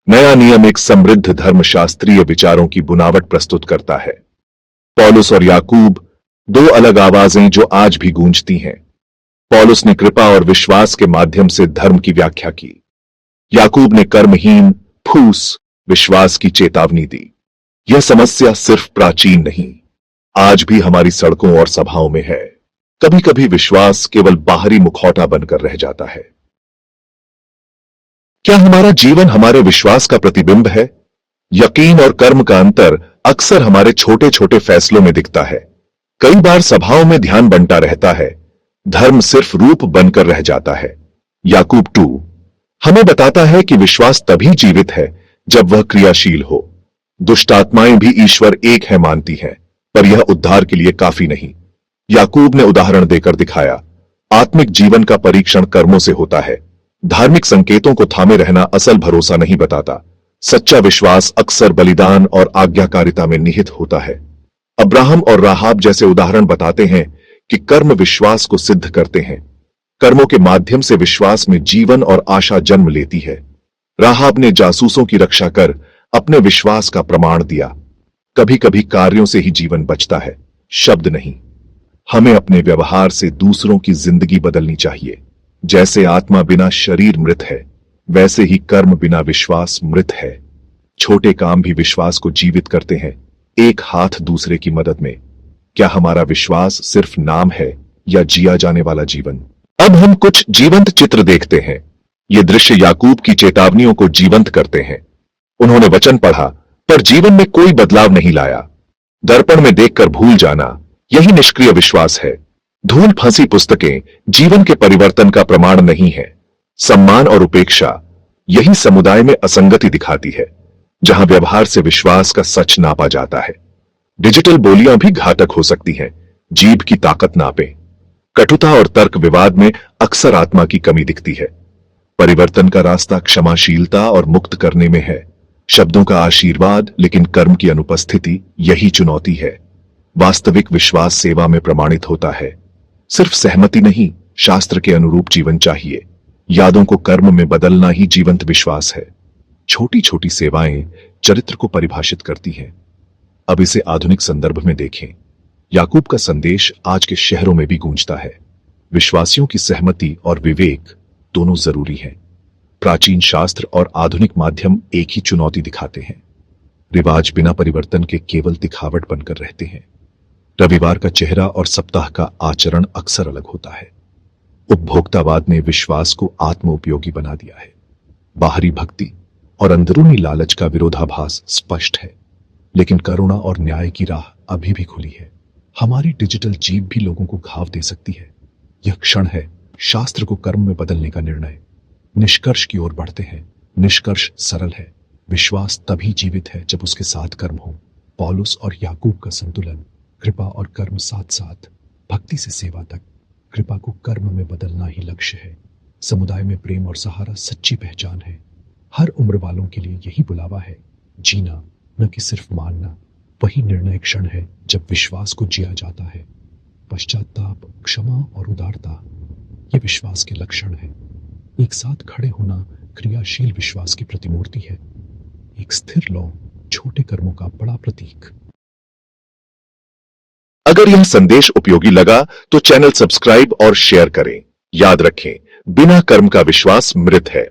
नया नियम एक समृद्ध धर्मशास्त्रीय विचारों की बुनावट प्रस्तुत करता है। पौलुस और याकूब, दो अलग आवाजें जो आज भी गूंजती हैं। पौलुस ने कृपा और विश्वास के माध्यम से धर्म की व्याख्या की। याकूब ने कर्महीन, फूस विश्वास की चेतावनी दी। यह समस्या सिर्फ प्राचीन नहीं, आज भी हमारी सड़कों और सभाओं में है। कभी कभी विश्वास केवल बाहरी मुखौटा बनकर रह जाता है। क्या हमारा जीवन हमारे विश्वास का प्रतिबिंब है? यकीन और कर्म का अंतर अक्सर हमारे छोटे छोटे फैसलों में दिखता है। कई बार सभाओं में ध्यान बंटा रहता है, धर्म सिर्फ रूप बनकर रह जाता है। याकूब 2 हमें बताता है कि विश्वास तभी जीवित है जब वह क्रियाशील हो। दुष्ट आत्माएं भी ईश्वर एक है मानती हैं, पर यह उद्धार के लिए काफी नहीं। याकूब ने उदाहरण देकर दिखाया, आत्मिक जीवन का परीक्षण कर्मों से होता है। धार्मिक संकेतों को थामे रहना असल भरोसा नहीं बताता। सच्चा विश्वास अक्सर बलिदान और आज्ञाकारिता में निहित होता है। अब्राहम और राहाब जैसे उदाहरण बताते हैं कि कर्म विश्वास को सिद्ध करते हैं। कर्मों के माध्यम से विश्वास में जीवन और आशा जन्म लेती है। राहाब ने जासूसों की रक्षा कर अपने विश्वास का प्रमाण दिया। कभी कभी कार्यों से ही जीवन बचता है, शब्द नहीं। हमें अपने व्यवहार से दूसरों की जिंदगी बदलनी चाहिए। जैसे आत्मा बिना शरीर मृत है, वैसे ही कर्म बिना विश्वास मृत है। छोटे काम भी विश्वास को जीवित करते हैं, एक हाथ दूसरे की मदद में। क्या हमारा विश्वास सिर्फ नाम है या जिया जाने वाला जीवन? अब हम कुछ जीवंत चित्र देखते हैं। ये दृश्य याकूब की चेतावनियों को जीवंत करते हैं। उन्होंने वचन पढ़ा, पर जीवन में कोई बदलाव नहीं लाया। दर्पण में देखकर भूल जाना, यही निष्क्रिय विश्वास है। धूल फंसी पुस्तकें जीवन के परिवर्तन का प्रमाण नहीं है। सम्मान और उपेक्षा, यही समुदाय में असंगति दिखाती है, जहां व्यवहार से विश्वास का सच नापा जाता है। डिजिटल बोलियां भी घातक हो सकती हैं, जीभ की ताकत नापे। कटुता और तर्क विवाद में अक्सर आत्मा की कमी दिखती है। परिवर्तन का रास्ता क्षमाशीलता और मुक्त करने में है। शब्दों का आशीर्वाद, लेकिन कर्म की अनुपस्थिति, यही चुनौती है। वास्तविक विश्वास सेवा में प्रमाणित होता है। सिर्फ सहमति नहीं, शास्त्र के अनुरूप जीवन चाहिए। यादों को कर्म में बदलना ही जीवंत विश्वास है। छोटी छोटी सेवाएं चरित्र को परिभाषित करती हैं। अब इसे आधुनिक संदर्भ में देखें। याकूब का संदेश आज के शहरों में भी गूंजता है। विश्वासियों की सहमति और विवेक दोनों जरूरी हैं। प्राचीन शास्त्र और आधुनिक माध्यम एक ही चुनौती दिखाते हैं। रिवाज बिना परिवर्तन के केवल दिखावट बनकर रहते हैं। रविवार का चेहरा और सप्ताह का आचरण अक्सर अलग होता है। उपभोक्तावाद ने विश्वास को आत्म उपयोगी बना दिया है। बाहरी भक्ति और अंदरूनी लालच का विरोधाभास स्पष्ट है, लेकिन करुणा और न्याय की राह अभी भी खुली है। हमारी डिजिटल जीभ भी लोगों को घाव दे सकती है। यह क्षण है शास्त्र को कर्म में बदलने का निर्णय। निष्कर्ष की ओर बढ़ते हैं। निष्कर्ष सरल है, विश्वास तभी जीवित है जब उसके साथ कर्म हो। पौलुस और याकूब का संतुलन, कृपा और कर्म साथ साथ, भक्ति से सेवा तक। कृपा को कर्म में बदलना ही लक्ष्य है। समुदाय में प्रेम और सहारा सच्ची पहचान है। हर उम्र वालों के लिए यही बुलावा है। जीना, न कि सिर्फ मानना, वही निर्णय क्षण है जब विश्वास को जिया जाता है। पश्चाताप, क्षमा और उदारता, ये विश्वास के लक्षण हैं। एक साथ खड़े होना क्रियाशील विश्वास की प्रतिमूर्ति है। एक स्थिर लौ, छोटे कर्मों का बड़ा प्रतीक। अगर यह संदेश उपयोगी लगा तो चैनल सब्सक्राइब और शेयर करें। याद रखें, बिना कर्म का विश्वास मृत है।